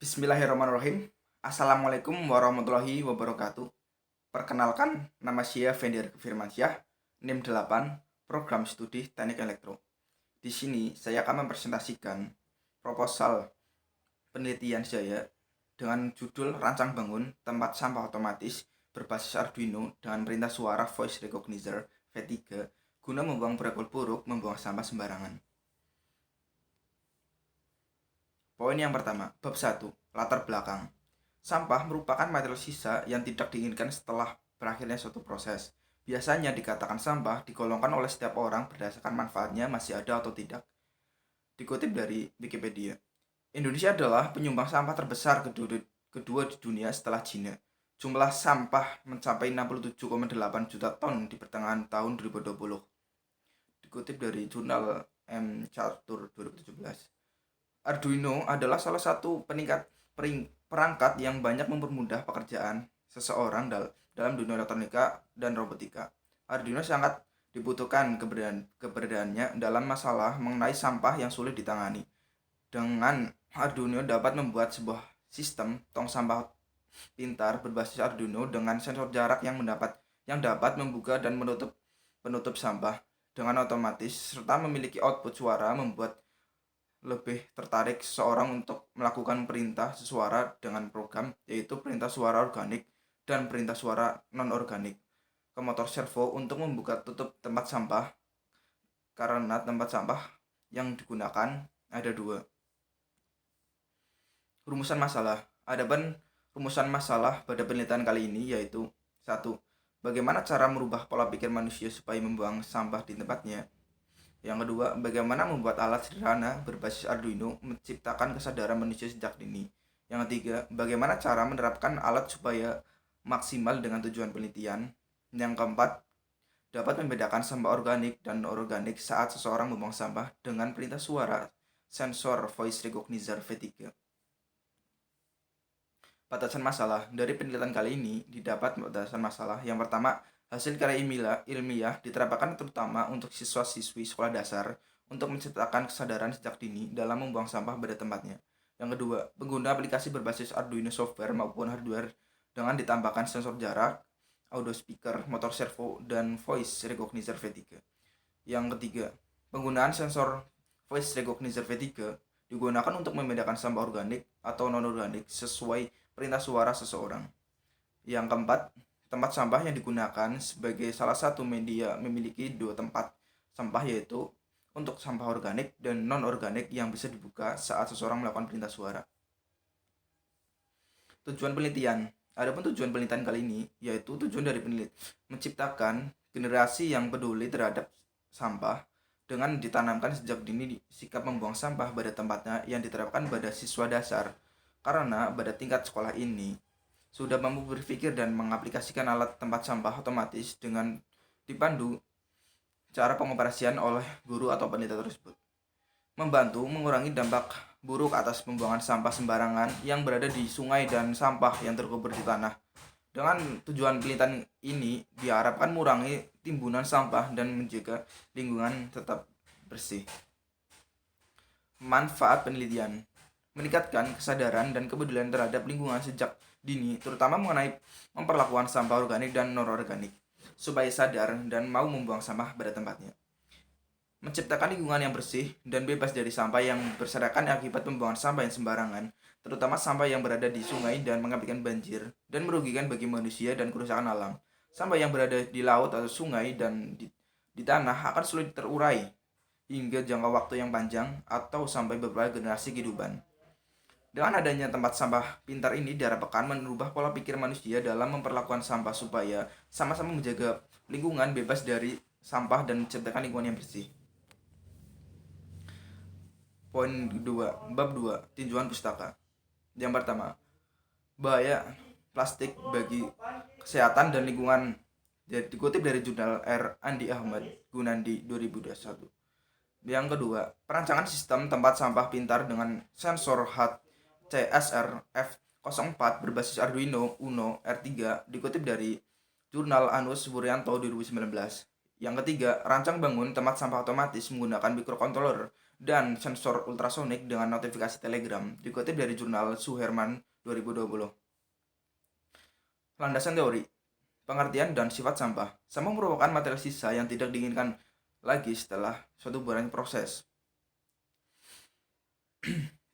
Bismillahirrahmanirrahim. Assalamualaikum warahmatullahi wabarakatuh. Perkenalkan, nama saya Fendir Firmansyah, NIM 8, Program Studi Teknik Elektro. Di sini saya akan mempresentasikan proposal penelitian saya dengan judul Rancang Bangun Tempat Sampah Otomatis berbasis Arduino dengan perintah suara Voice Recognizer V3 guna membuang partikel buruk membuang sampah sembarangan. Poin yang pertama, bab 1, latar belakang. Sampah merupakan material sisa yang tidak diinginkan setelah berakhirnya suatu proses. Biasanya dikatakan sampah digolongkan oleh setiap orang berdasarkan manfaatnya masih ada atau tidak. Dikutip dari Wikipedia, Indonesia adalah penyumbang sampah terbesar kedua di dunia setelah China. Jumlah sampah mencapai 67,8 juta ton di pertengahan tahun 2020. Dikutip dari jurnal Chartur 2017. Arduino adalah salah satu perangkat yang banyak mempermudah pekerjaan seseorang dalam dunia elektronika dan robotika. Arduino sangat dibutuhkan keberadaannya dalam masalah mengenai sampah yang sulit ditangani. Dengan Arduino dapat membuat sebuah sistem tong sampah pintar berbasis Arduino dengan sensor jarak yang dapat membuka dan menutup penutup sampah dengan otomatis serta memiliki output suara membuat lebih tertarik seseorang untuk melakukan perintah suara dengan program, yaitu perintah suara organik dan perintah suara non-organik ke motor servo untuk membuka tutup tempat sampah, karena tempat sampah yang digunakan ada dua. Rumusan masalah. Adapun rumusan masalah pada penelitian kali ini yaitu 1. Bagaimana cara merubah pola pikir manusia supaya membuang sampah di tempatnya? Yang kedua, bagaimana membuat alat sederhana berbasis Arduino menciptakan kesadaran manusia sejak dini. Yang ketiga, bagaimana cara menerapkan alat supaya maksimal dengan tujuan penelitian. Yang keempat, dapat membedakan sampah organik dan non-organik saat seseorang membuang sampah dengan perintah suara sensor Voice Recognizer V3. Batasan masalah. Dari penelitian kali ini didapat batasan masalah. Yang pertama, hasil karya ilmiah diterapkan terutama untuk siswa-siswi sekolah dasar untuk menciptakan kesadaran sejak dini dalam membuang sampah pada tempatnya. Yang kedua, pengguna aplikasi berbasis Arduino software maupun hardware dengan ditambahkan sensor jarak, audio speaker, motor servo, dan voice recognizer V3. Yang ketiga, penggunaan sensor voice recognizer V3 digunakan untuk membedakan sampah organik atau non-organik sesuai perintah suara seseorang. Yang keempat, tempat sampah yang digunakan sebagai salah satu media memiliki dua tempat sampah, yaitu untuk sampah organik dan non-organik yang bisa dibuka saat seseorang melakukan perintah suara. Tujuan penelitian. Adapun tujuan penelitian kali ini yaitu tujuan dari penelitian menciptakan generasi yang peduli terhadap sampah dengan ditanamkan sejak dini sikap membuang sampah pada tempatnya yang diterapkan pada siswa dasar, karena pada tingkat sekolah ini sudah mampu berpikir dan mengaplikasikan alat tempat sampah otomatis dengan dipandu cara pengoperasian oleh guru atau peneliti tersebut. Membantu mengurangi dampak buruk atas pembuangan sampah sembarangan yang berada di sungai dan sampah yang terkubur di tanah. Dengan tujuan penelitian ini diharapkan mengurangi timbunan sampah dan menjaga lingkungan tetap bersih. Manfaat penelitian: meningkatkan kesadaran dan kepedulian terhadap lingkungan sejak dini, terutama mengenai memperlakukan sampah organik dan non-organik, supaya sadar dan mau membuang sampah pada tempatnya. Menciptakan lingkungan yang bersih dan bebas dari sampah yang berserakan akibat pembuangan sampah yang sembarangan, terutama sampah yang berada di sungai dan mengakibatkan banjir dan merugikan bagi manusia dan kerusakan alam. Sampah yang berada di laut atau sungai dan di tanah akan sulit terurai hingga jangka waktu yang panjang atau sampai beberapa generasi kehidupan. Dengan adanya tempat sampah pintar ini diharapkan merubah pola pikir manusia dalam memperlakukan sampah supaya sama-sama menjaga lingkungan bebas dari sampah dan menciptakan lingkungan yang bersih. Poin kedua, bab 2, tinjauan pustaka. Yang pertama, bahaya plastik bagi kesehatan dan lingkungan. Dikutip dari jurnal R. Andi Ahmad Gunandi 2021. Yang kedua, perancangan sistem tempat sampah pintar dengan sensor CSR F04 berbasis Arduino Uno R3, dikutip dari jurnal Anus Wuryanto 2019. Yang ketiga, rancang bangun tempat sampah otomatis menggunakan microcontroller dan sensor ultrasonik dengan notifikasi telegram, dikutip dari jurnal Suherman 2020. Landasan teori, pengertian dan sifat sampah. Sampah merupakan material sisa yang tidak diinginkan lagi setelah suatu barang proses.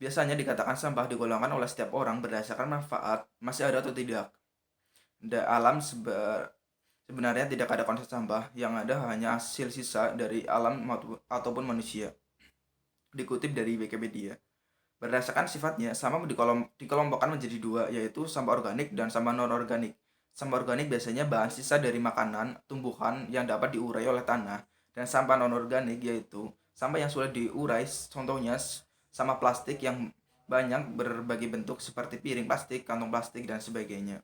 Biasanya dikatakan sampah digolongkan oleh setiap orang berdasarkan manfaat masih ada atau tidak. Alam sebenarnya tidak ada konsep sampah, yang ada hanya hasil sisa dari alam ataupun manusia. Dikutip dari Wikipedia. Berdasarkan sifatnya, sampah dikelompokkan menjadi dua, yaitu sampah organik dan sampah non-organik. Sampah organik biasanya bahan sisa dari makanan, tumbuhan yang dapat diurai oleh tanah, dan sampah non-organik yaitu sampah yang sulit diurai, contohnya sampah plastik yang banyak berbagai bentuk seperti piring plastik, kantong plastik, dan sebagainya.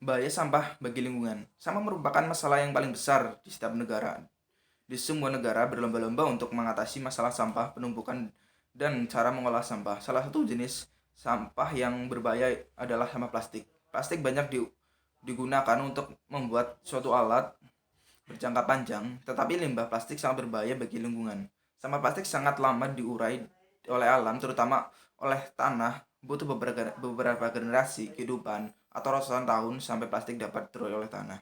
Bahaya sampah bagi lingkungan. Sampah merupakan masalah yang paling besar di setiap negara. Di semua negara berlomba-lomba untuk mengatasi masalah sampah, penumpukan, dan cara mengolah sampah. Salah satu jenis sampah yang berbahaya adalah sampah plastik. Plastik banyak digunakan untuk membuat suatu alat berjangka panjang, tetapi limbah plastik sangat berbahaya bagi lingkungan. Sampah plastik sangat lama diurai oleh alam, terutama oleh tanah, butuh beberapa generasi kehidupan atau ratusan tahun sampai plastik dapat terurai oleh tanah.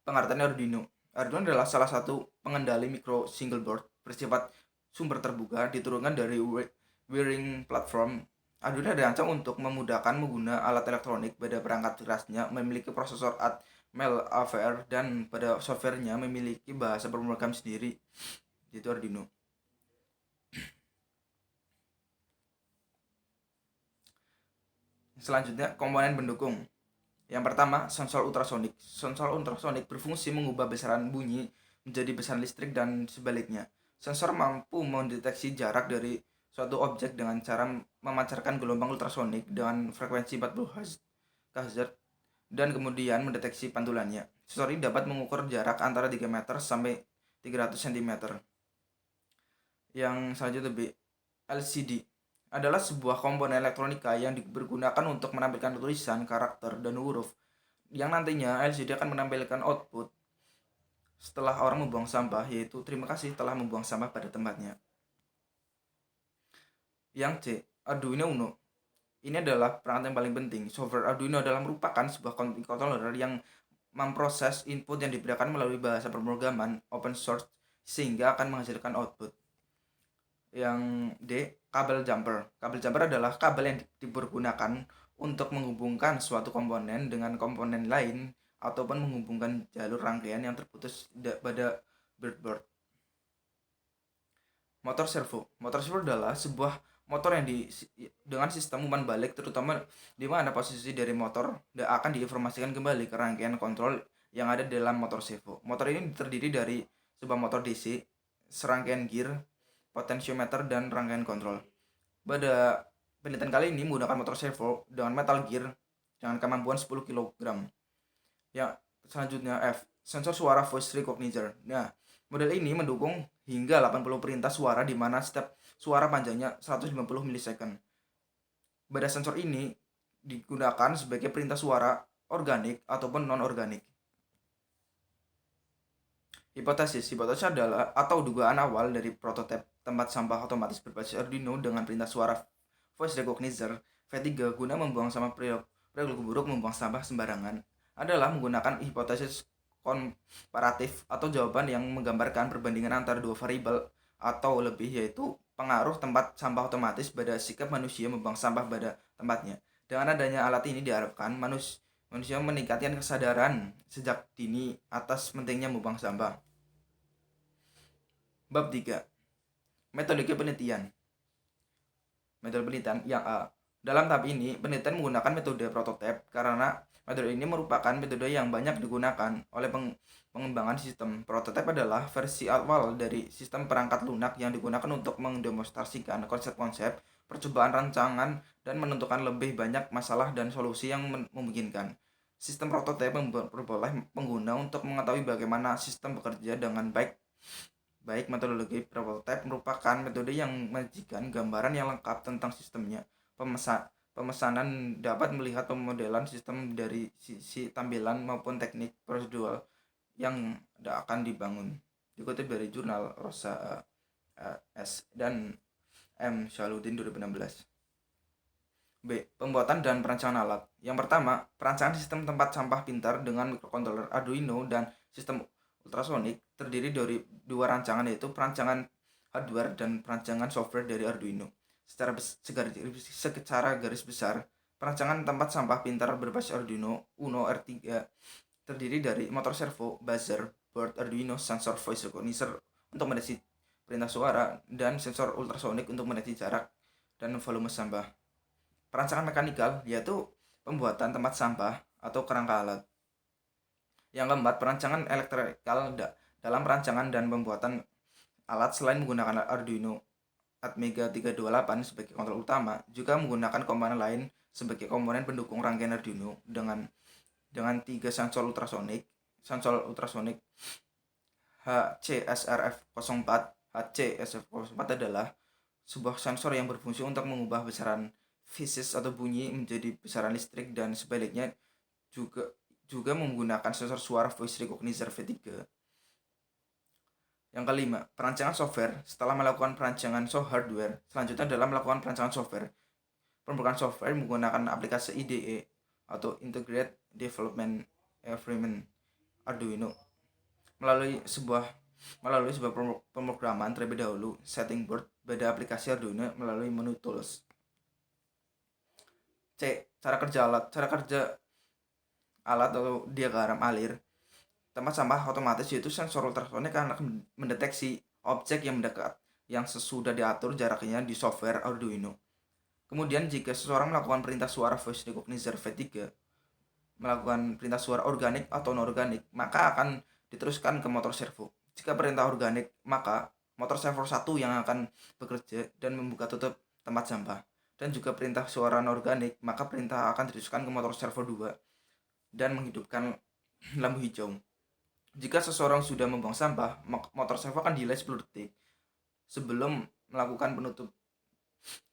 Pengertian Arduino. Arduino adalah salah satu pengendali micro single board bersifat sumber terbuka diturunkan dari Wiring Platform. Arduino dirancang untuk memudahkan mengguna alat elektronik. Pada perangkat kerasnya memiliki prosesor Atmel AVR dan pada softwarenya memiliki bahasa pemrogram sendiri, yaitu Arduino. Selanjutnya, komponen pendukung. Yang pertama, sensor ultrasonik. Sensor ultrasonik berfungsi mengubah besaran bunyi menjadi besaran listrik dan sebaliknya. Sensor mampu mendeteksi jarak dari suatu objek dengan cara memancarkan gelombang ultrasonik dengan frekuensi 40 Hz dan kemudian mendeteksi pantulannya. Sensor ini dapat mengukur jarak antara 3 meter sampai 300 cm. Yang selanjutnya LCD adalah sebuah komponen elektronika yang dipergunakan untuk menampilkan tulisan, karakter, dan huruf, yang nantinya LCD akan menampilkan output setelah orang membuang sampah, yaitu terima kasih telah membuang sampah pada tempatnya. Yang C, Arduino Uno. Ini adalah perangkat yang paling penting. Software Arduino adalah merupakan sebuah controller yang memproses input yang diberikan melalui bahasa pemrograman open source sehingga akan menghasilkan output. Yang D, kabel jumper. Kabel jumper adalah kabel yang dipergunakan untuk menghubungkan suatu komponen dengan komponen lain ataupun menghubungkan jalur rangkaian yang terputus pada breadboard. Motor servo. Motor servo adalah sebuah motor yang dengan sistem umpan balik, terutama di mana posisi dari motor akan diinformasikan kembali ke rangkaian kontrol yang ada dalam motor servo. Motor ini terdiri dari sebuah motor DC, serangkaian gear, potentiometer, dan rangkaian kontrol. Pada penelitian kali ini menggunakan motor servo dengan metal gear dengan kemampuan 10 kg. Yang selanjutnya F, sensor suara voice recognizer. Nah, model ini mendukung hingga 80 perintah suara di mana setiap suara panjangnya 150 milisecond. Pada sensor ini digunakan sebagai perintah suara organik ataupun non-organik. Hipotesis adalah atau dugaan awal dari prototipe tempat sampah otomatis berbasis Arduino dengan perintah suara voice recognizer V3 guna membuang sampah. Perilaku buruk membuang sampah sembarangan adalah menggunakan hipotesis komparatif atau jawaban yang menggambarkan perbandingan antara dua variabel atau lebih, yaitu pengaruh tempat sampah otomatis pada sikap manusia membuang sampah pada tempatnya. Dengan adanya alat ini diharapkan manusia meningkatkan kesadaran sejak dini atas pentingnya membuang sampah. Bab 3. Metode penelitian. Metode penelitian yang A. Dalam tahap ini, penelitian menggunakan metode prototipe karena metode ini merupakan metode yang banyak digunakan oleh pengembangan sistem. Prototipe adalah versi awal dari sistem perangkat lunak yang digunakan untuk mendemonstrasikan konsep-konsep, percobaan rancangan, dan menentukan lebih banyak masalah dan solusi yang memungkinkan. Sistem prototipe memperboleh pengguna untuk mengetahui bagaimana sistem bekerja dengan baik. Metodologi prototipe merupakan metode yang menyajikan gambaran yang lengkap tentang sistemnya. Pemesanan dapat melihat pemodelan sistem dari sisi tampilan maupun teknik prosedural yang akan dibangun. Dikutip dari jurnal Rosa S. dan M. Shaludin 2016. B. Pembuatan dan perancangan alat. Yang pertama, perancangan sistem tempat sampah pintar dengan microcontroller Arduino dan sistem ultrasonik terdiri dari dua rancangan, yaitu perancangan hardware dan perancangan software dari Arduino. Secara garis besar, perancangan tempat sampah pintar berbasis Arduino Uno R3 terdiri dari motor servo, buzzer, board Arduino, sensor voice recognition untuk mendeteksi perintah suara, dan sensor ultrasonik untuk mendeteksi jarak dan volume sampah. Perancangan mekanikal yaitu pembuatan tempat sampah atau kerangka alat. Yang keempat, perancangan elektrikal dalam perancangan dan pembuatan alat selain menggunakan Arduino Atmega 328 sebagai kontrol utama, juga menggunakan komponen lain sebagai komponen pendukung rangkaian Arduino dengan 3 sensor ultrasonik. Sensor ultrasonik HCSRF04 HCSRF04 adalah sebuah sensor yang berfungsi untuk mengubah besaran physis atau bunyi menjadi besaran listrik, dan sebaliknya juga menggunakan sensor suara voice recognizer V3. Yang kelima, perancangan software. Setelah melakukan perancangan hardware, selanjutnya dalam melakukan perancangan software. Pembukaan software menggunakan aplikasi IDE atau Integrated Development Environment Arduino melalui sebuah pemrograman terlebih dahulu, setting board pada aplikasi Arduino melalui menu tools. C. Cara kerja alat. Cara kerja alat atau diagram alir tempat sampah otomatis yaitu sensor ultrasonik akan mendeteksi objek yang mendekat yang sesudah diatur jaraknya di software Arduino. Kemudian jika seseorang melakukan perintah suara voice recognizer V3, melakukan perintah suara organik atau non-organik, maka akan diteruskan ke motor servo. Jika perintah organik, maka motor servo 1 yang akan bekerja dan membuka tutup tempat sampah. Dan juga perintah suara non-organik, maka perintah akan diteruskan ke motor servo 2 dan menghidupkan lampu hijau. Jika seseorang sudah membuang sampah, motor servo akan delay 10 detik sebelum melakukan penutup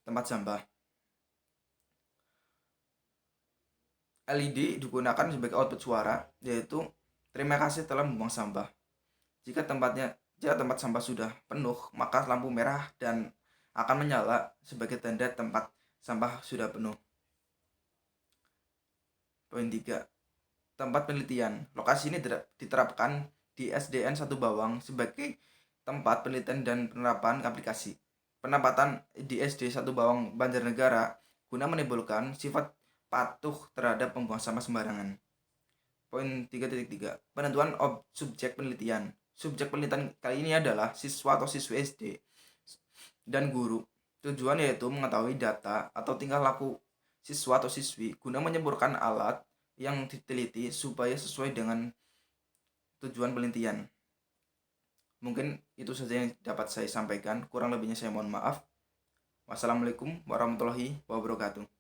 tempat sampah. LED digunakan sebagai output suara, yaitu terima kasih telah membuang sampah. Jika tempat sampah sudah penuh, maka lampu merah dan akan menyala sebagai tanda tempat sampah sudah penuh. Poin 3. Tempat penelitian. Lokasi ini diterapkan di SDN 1 Bawang sebagai tempat penelitian dan penerapan aplikasi. Penempatan di SD 1 Bawang Banjarnegara guna menimbulkan sifat patuh terhadap pembuang sampah sembarangan. Poin 3.3. Penentuan subjek penelitian. Subjek penelitian kali ini adalah siswa atau siswi SD dan guru. Tujuan yaitu mengetahui data atau tingkah laku siswa atau siswi guna menyempurnakan alat yang diteliti supaya sesuai dengan tujuan penelitian. Mungkin itu saja yang dapat saya sampaikan. Kurang lebihnya saya mohon maaf. Wassalamualaikum warahmatullahi wabarakatuh.